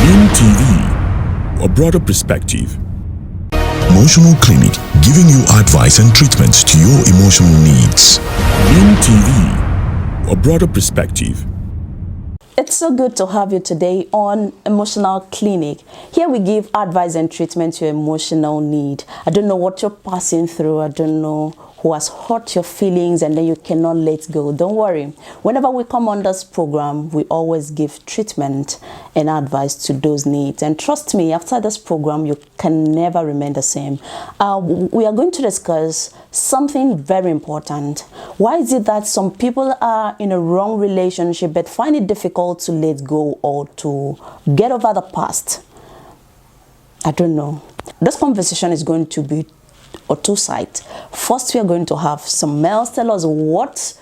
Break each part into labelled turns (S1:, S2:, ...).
S1: Beam TV, a broader perspective.
S2: Emotional Clinic, giving you advice and treatments to your emotional needs.
S1: Beam TV, a broader perspective.
S3: It's so good to have you today on Emotional Clinic. Here we give advice and treatment to your emotional need. I don't know what you're passing through. I don't know who has hurt your feelings and then you cannot let go. Don't worry. Whenever we come on this program, we always give treatment and advice to those needs. And trust me, after this program, you can never remain the same. We are going to discuss something very important. Why is it that some people are in a wrong relationship but find it difficult to let go or to get over the past? I don't know. This conversation is going to be or two sides. First, we are going to have some males tell us what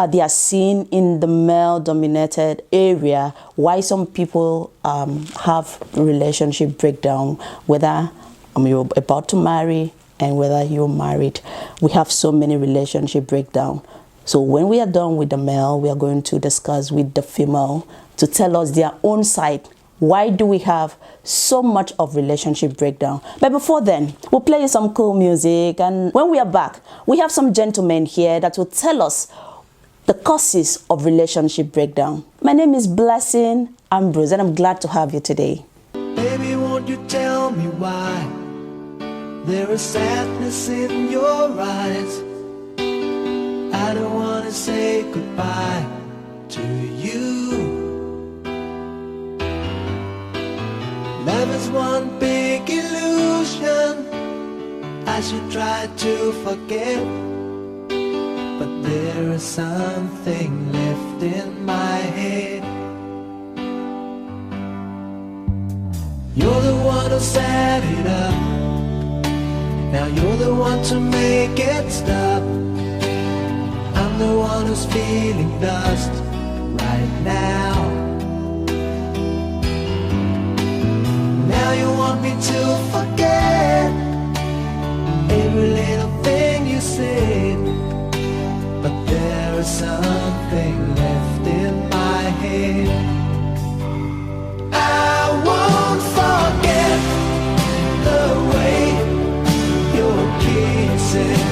S3: they are seeing in the male-dominated area, why some people have relationship breakdown, whether you're about to marry and whether you're married. We have so many relationship breakdown. So when we are done with the male, we are going to discuss with the female to tell us their own side. Why do we have so much of relationship breakdown? But before then, we'll play you some cool music. And when we are back, we have some gentlemen here that will tell us the causes of relationship breakdown. My name is Blessing Ambrose, and I'm glad to have you today.
S4: Baby, won't you tell me why there is sadness in your eyes? I don't want to say goodbye to you. Love is one big illusion I should try to forget, but there is something left in my head. You're the one who set it up, now you're the one to make it stop. I'm the one who's feeling lost right now. Now you want me to forget every little thing you said, but there is something left in my head. I won't forget the way you're kissing,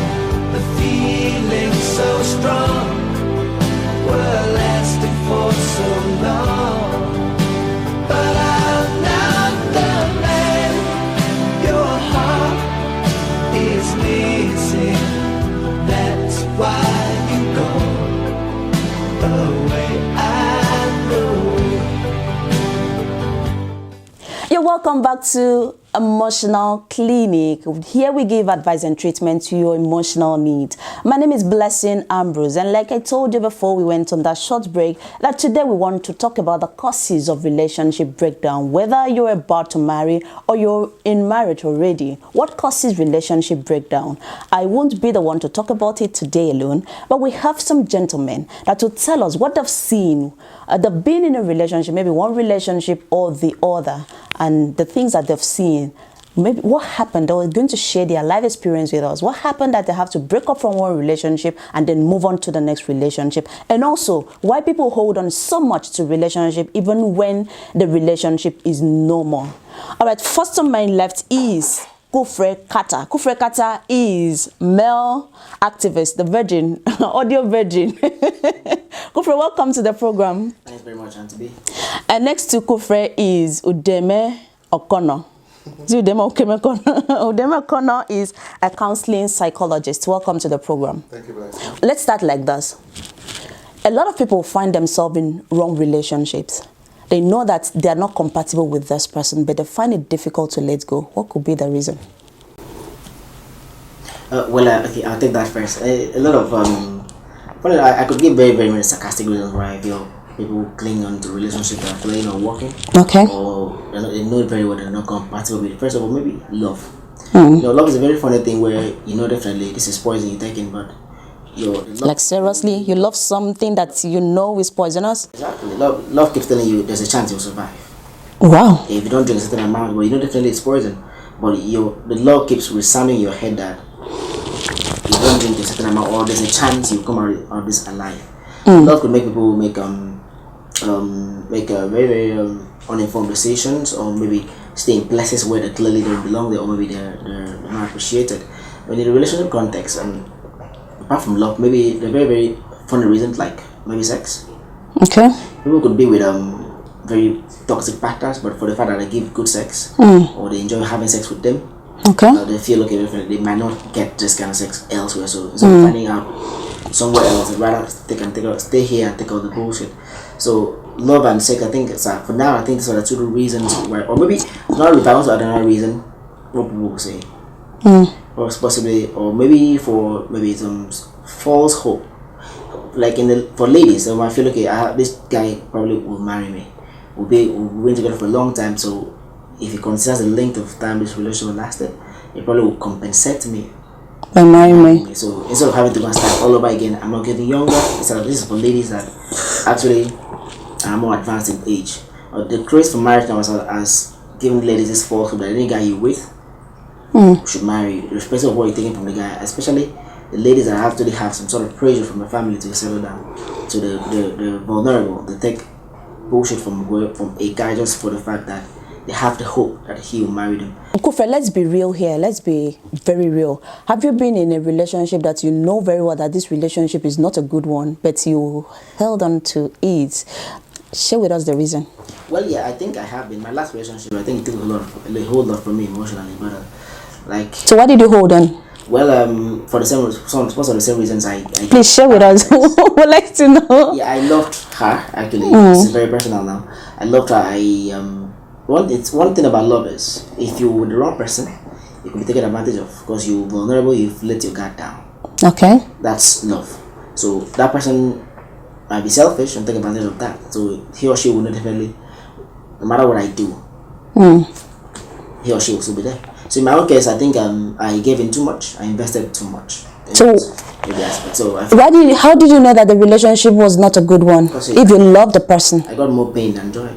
S4: the feeling so strong, we're lasting for so long, but I'm not the man your heart is missing. That's why you go away, I know.
S3: You're welcome back to Emotional Clinic. Here we give advice and treatment to your emotional needs. My name is Blessing Ambrose, and like I told you before we went on that short break, that today we want to talk about the causes of relationship breakdown, whether you're about to marry or you're in marriage already. What causes relationship breakdown? I won't be the one to talk about it today alone, but we have some gentlemen that will tell us what they've seen. They've been in a relationship, maybe one relationship or the other, and the things that they've seen. Maybe what happened, they were going to share their life experience with us. What happened that they have to break up from one relationship and then move on to the next relationship? And also, why people hold on so much to relationship even when the relationship is no more. All right, first on my left is Kufre Kata. Kufre Kata is male activist, the virgin, audio virgin. Kufre, welcome to the program.
S5: Thanks very much, Auntie B.
S3: And next to Kufre is Udeme Okon. Udeme Okon is a counseling psychologist. Welcome to the program.
S5: Thank you, Blessing.
S3: Let's start like this. A lot of people find themselves in wrong relationships. They know that they are not compatible with this person, but they find it difficult to let go. What could be the reason?
S5: Okay, I'll take that first. A lot of, I could give very, very many sarcastic reasons why I feel people cling on to relationships that are playing or working. Okay. Or they know very well they're not compatible with. First of all, maybe love. Love is a very funny thing where definitely this is poison you're taking, but
S3: like seriously, you love something that you know is poisonous?
S5: Exactly. Love keeps telling you there's a chance you'll survive.
S3: Wow.
S5: If you don't drink a certain amount, well, definitely it's poison. But the love keeps resounding in your head that you don't drink a certain amount, or there's a chance you come out of this alive. Love could make people make a very, very uninformed decisions, or maybe stay in places where they clearly don't belong there, or maybe they're not appreciated. When in a relationship context, and apart from love, maybe the very, very funny reasons like maybe sex.
S3: Okay.
S5: People could be with very toxic partners, but for the fact that they give good sex, or they enjoy having sex with them,
S3: okay,
S5: they feel okay, they might not get this kind of sex elsewhere. So instead of finding out somewhere else, they'd rather stay here and take out the bullshit. So love and sex, I think it's for now. I think these are the two reasons why, or maybe not if I want to add another reason, what people will say, or possibly, or maybe for maybe some false hope. Like for ladies, I feel okay. This guy probably will marry me. We'll be together for a long time. So if he considers the length of time this relationship lasted, he probably will compensate me
S3: by marrying me.
S5: So instead of having to go and start all over again, I'm not getting younger. Instead of this is for ladies that actually are more advanced in age. The craze for marriage now has given ladies this false hope that any guy you with should marry, irrespective of what you're taking from the guy, especially the ladies that actually have some sort of pressure from the family to settle down. So the vulnerable, they take bullshit from a guy just for the fact that they have the hope that he will marry them.
S3: Kufre, let's be real here. Let's be very real. Have you been in a relationship that you know very well that this relationship is not a good one, but you held on to it? Share with us the reason.
S5: Well, yeah, I think I have been. My last relationship, I think it took a whole lot from me emotionally, but
S3: So what did you hold on?
S5: Well, for most of the same reasons I
S3: please share with us. We'd like to know.
S5: Yeah, I loved her actually. It's very personal now. I loved her. One thing about love is if you're with the wrong person, you can be taken advantage of because you're vulnerable. You've let your guard down. Okay. That's love. So that person might be selfish and take advantage of that. So he or she will definitely, no matter what I do, he or she will still be there. So in my own case, I think I gave in too much. I invested too much. So how did you know that the relationship was not a good one? If you love the person, I got more pain than joy.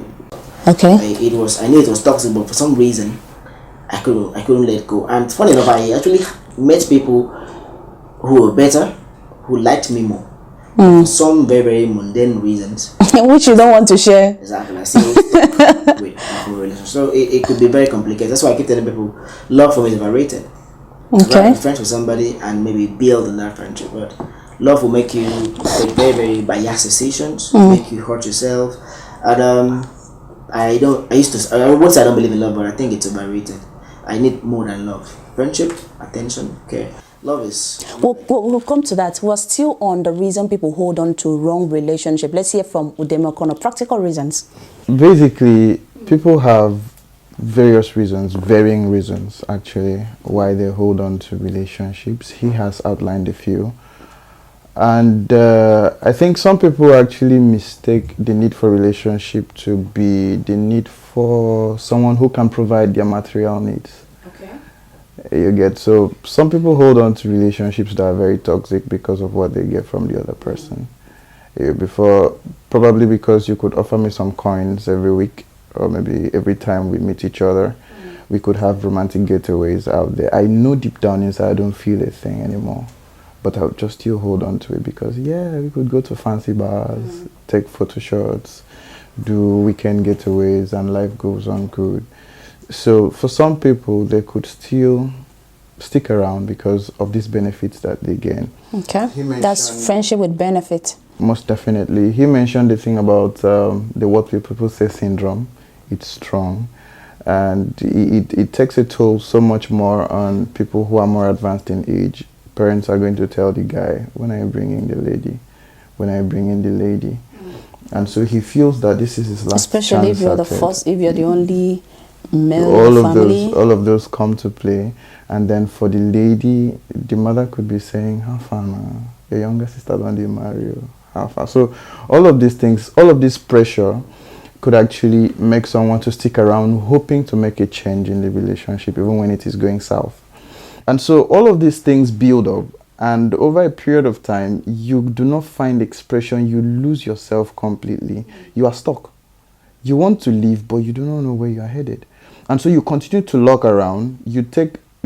S5: Okay. I knew it was toxic, but for some reason, I couldn't let go. And funny enough, I actually met people who were better, who liked me more. For some very, very mundane reasons.
S3: Which you don't want to share.
S5: Exactly. I see relationship. So it could be very complicated. That's why I keep telling people, love for me is overrated. Okay. Be friends with somebody and maybe build on that friendship. But love will make you take very, very biased decisions, make you hurt yourself. And I won't say I don't believe in love, but I think it's overrated. I need more than love. Friendship, attention, care. Love is... We'll come to that. We're still on the reason people hold on to wrong relationship. Let's hear from Udeme Okon, practical reasons.
S6: Basically, people have various reasons, varying reasons actually, why they hold on to relationships. He has outlined a few. And I think some people actually mistake the need for relationship to be the need for someone who can provide their material needs. You get, so some people hold on to relationships that are very toxic because of what they get from the other person. Probably because you could offer me some coins every week, or maybe every time we meet each other, we could have romantic getaways out there. I know deep down inside I don't feel a thing anymore, but I'll just still hold on to it because we could go to fancy bars, take photo shots, do weekend getaways, and life goes on good. So for some people, they could still stick around because of these benefits that they gain. Okay,
S3: that's friendship with benefit.
S6: Most definitely. He mentioned the thing about the what people say syndrome. It's strong. And it takes a toll so much more on people who are more advanced in age. Parents are going to tell the guy, when are you bringing the lady? When are you bringing the lady? And so he feels that this is his last chance.
S3: Especially if you're the first, if you're the only male family.
S6: All of those come to play. And then for the lady, the mother could be saying, how far now? Your younger sister don't you marry you? How far? So all of these things, all of this pressure could actually make someone to stick around hoping to make a change in the relationship even when it is going south. And so all of these things build up, and over a period of time, you do not find expression, you lose yourself completely. You are stuck. You want to leave, but you do not know where you are headed. And so you continue to look around, you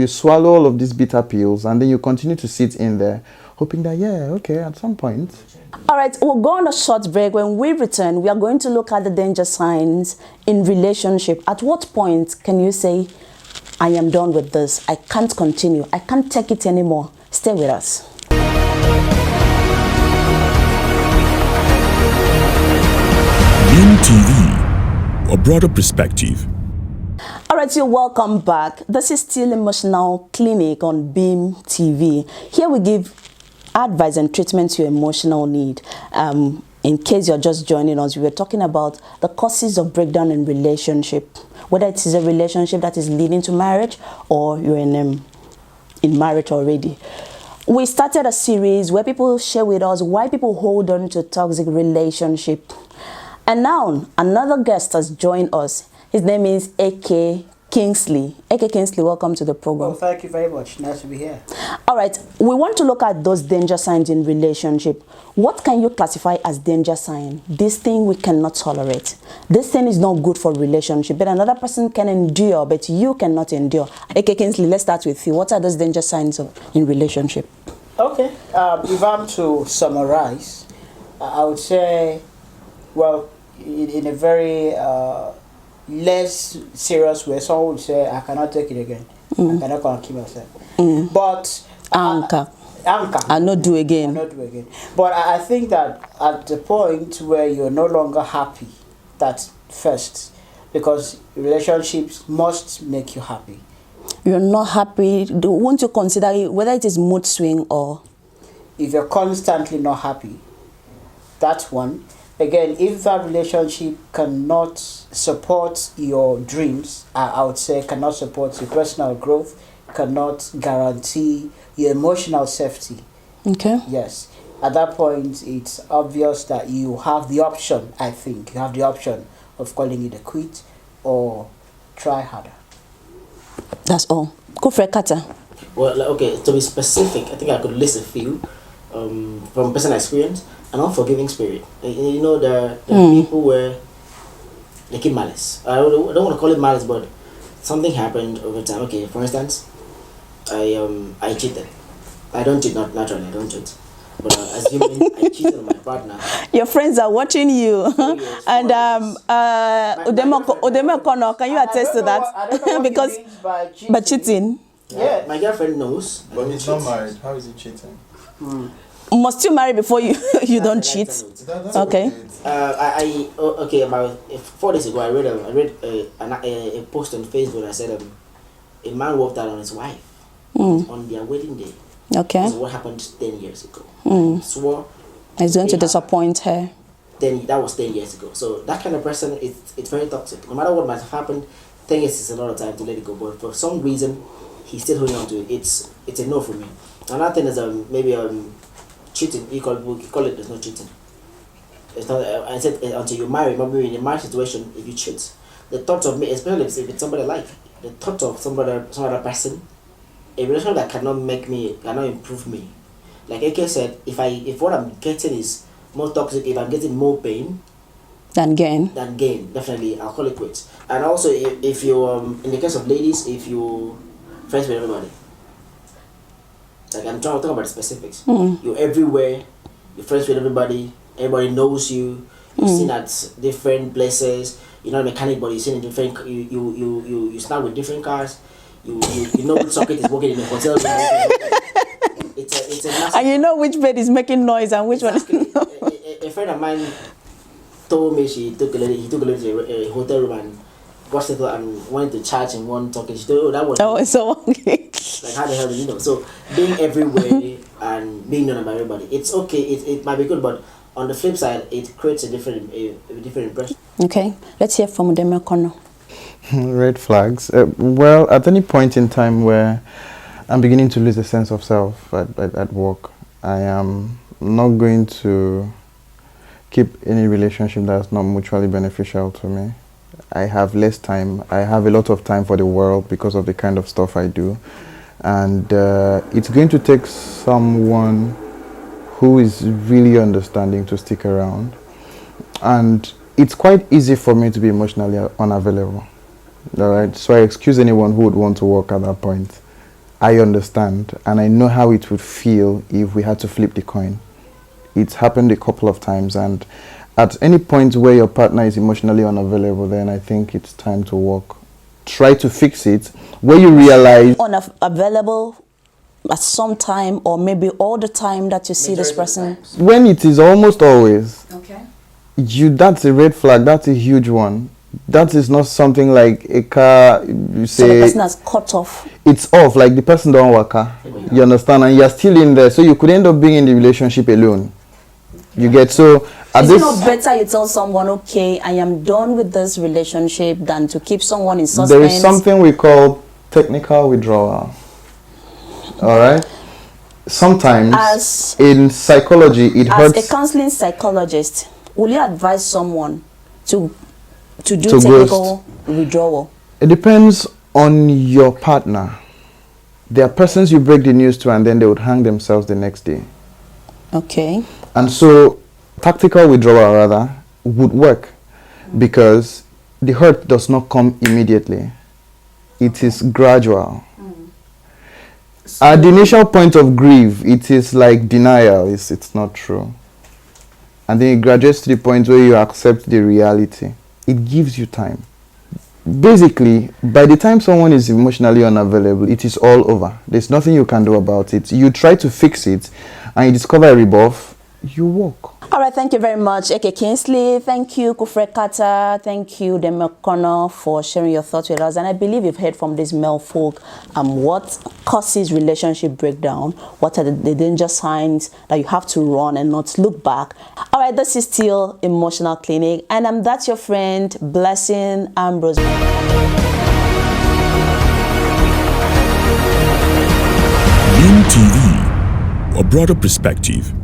S6: swallow all of these bitter pills, and then you continue to sit in there, hoping that, at some point,
S3: All right, we'll go on a short break. When we return, we are going to look at the danger signs in relationship. At what point can you say, I am done with this, I can't continue, I can't take it anymore? Stay with us.
S1: Beam TV, a broader perspective.
S3: All right, you're welcome back. This is still Emotional Clinic on Beam TV. Here we give advice and treatment to your emotional need. In case you're just joining us, we were talking about the causes of breakdown in relationship, whether it is a relationship that is leading to marriage or you're in marriage already. We started a series where people share with us why people hold on to toxic relationship. And now another guest has joined us. His name is A.K. Kingsley. A.K. Kingsley, welcome to the program.
S7: Well, thank you very much. Nice to be here.
S3: All right, we want to look at those danger signs in relationship. What can you classify as danger sign? This thing we cannot tolerate. This thing is not good for relationship, but another person can endure, but you cannot endure. A.K. Kingsley, let's start with you. What are those danger signs in relationship?
S7: Okay, if I'm to summarize, I would say, well, in a very less serious way, someone would say, I cannot take it again. I cannot go and keep myself. But
S3: Anchor. I not do again.
S7: But I think that at the point where you're no longer happy, that's first, because relationships must make you happy.
S3: You're not happy. Won't you consider it, whether it is mood swing or?
S7: If you're constantly not happy, that's one. Again, if that relationship cannot support your dreams, I would say cannot support your personal growth, cannot guarantee your emotional safety.
S3: Okay.
S7: Yes. At that point, it's obvious that you have the option, I think, you have the option of calling it a quit or try harder.
S3: That's all. Kufre Kata.
S5: Well, okay, to be specific, I think I could list a few from personal experience. An unforgiving spirit. You know, the people where they keep malice. I don't want to call it malice, but something happened over time. Okay, for instance, I cheated. I don't cheat, not naturally, I don't cheat. But assuming I cheated on my partner.
S3: Your friends are watching you. And Udeme Okon, can you attest to that? Because by cheating.
S7: Yeah.
S5: My girlfriend knows.
S6: But he's not married. How is he cheating?
S3: Must you marry before you don't cheat? Okay.
S5: Okay. About 4 days ago, I read a post on Facebook that said a man walked out on his wife on their wedding day.
S3: Okay.
S5: This is what happened 10 years ago. Swore
S3: he's going to disappoint her.
S5: Then that was 10 years ago. So that kind of person, it's very toxic. No matter what might have happened, 10 years is a lot of time to let it go. But for some reason, he's still holding on to it. It's a no for me. Another thing is maybe cheating. You call it there's no cheating. It's not. I said until you marry, maybe in a marriage situation, if you cheat, the thought of me, especially if it's somebody like the thought of some other person, a relationship that cannot improve me. Like AK said, if what I'm getting is more toxic, if I'm getting more pain
S3: than gain,
S5: definitely I'll call it quits. And also, if you in the case of ladies, if you friends with everybody. Like I'm trying to talk about the specifics. You're everywhere. You're friends with everybody. Everybody knows you. You're seen at different places. You're not a mechanic, but you're seen in different. You start with different cars. You know which socket is working in the hotel room. It's a massive.
S3: And you know which bed is making noise and which
S5: exactly.
S3: one.
S5: A friend of mine told me he took a lady to a hotel room and watched it and wanted to charge in one talking. She told, that was.
S3: Oh, so okay.
S5: Like how the hell do you know? So being everywhere and being known by everybody, it's okay. It might be good, but on the flip side, it creates a different impression.
S3: Okay, let's hear from Udeme Okon.
S6: Red flags. Well, at any point in time where I'm beginning to lose a sense of self at work, I am not going to keep any relationship that's not mutually beneficial to me. I have less time. I have a lot of time for the world because of the kind of stuff I do. And it's going to take someone who is really understanding to stick around. And it's quite easy for me to be emotionally unavailable. All right, so I excuse anyone who would want to work at that point. I understand, and I know how it would feel if we had to flip the coin. It's happened a couple of times, and at any point where your partner is emotionally unavailable, then I think it's time to walk. Try to fix it. Where you realize
S3: unavailable at some time, or maybe all the time that you see this person.
S6: When it is almost always,
S3: Okay.
S6: That's a red flag. That's a huge one. That is not something like a car. You say
S3: so the person has cut off.
S6: It's off. Like the person don't work. You understand, and you're still in there, so you could end up being in the relationship alone. You get so.
S3: Is it not better you tell someone, okay, I am done with this relationship, than to keep someone in suspense?
S6: There is something we call technical withdrawal. All right. Sometimes in psychology, it hurts.
S3: As a counseling psychologist, will you advise someone to do
S6: to
S3: technical withdrawal?
S6: It depends on your partner. There are persons you break the news to, and then they would hang themselves the next day.
S3: Okay.
S6: And so tactical withdrawal rather would work, because the hurt does not come immediately. It is gradual. At the initial point of grief, it is like denial. It's not true. And then it graduates to the point where you accept the reality. It gives you time. Basically, by the time someone is emotionally unavailable, it is all over. There's nothing you can do about it. You try to fix it, and you discover a rebuff, you walk.
S3: All right, thank you very much, Eke Kingsley. Thank you, Kufre Kata. Thank you, Udeme Okon, for sharing your thoughts with us. And I believe you've heard from these male folk what causes relationship breakdown, what are the danger signs that you have to run and not look back. All right, this is still Emotional Clinic, and that's your friend, Blessing Ambrose.
S1: Beam TV, a broader perspective.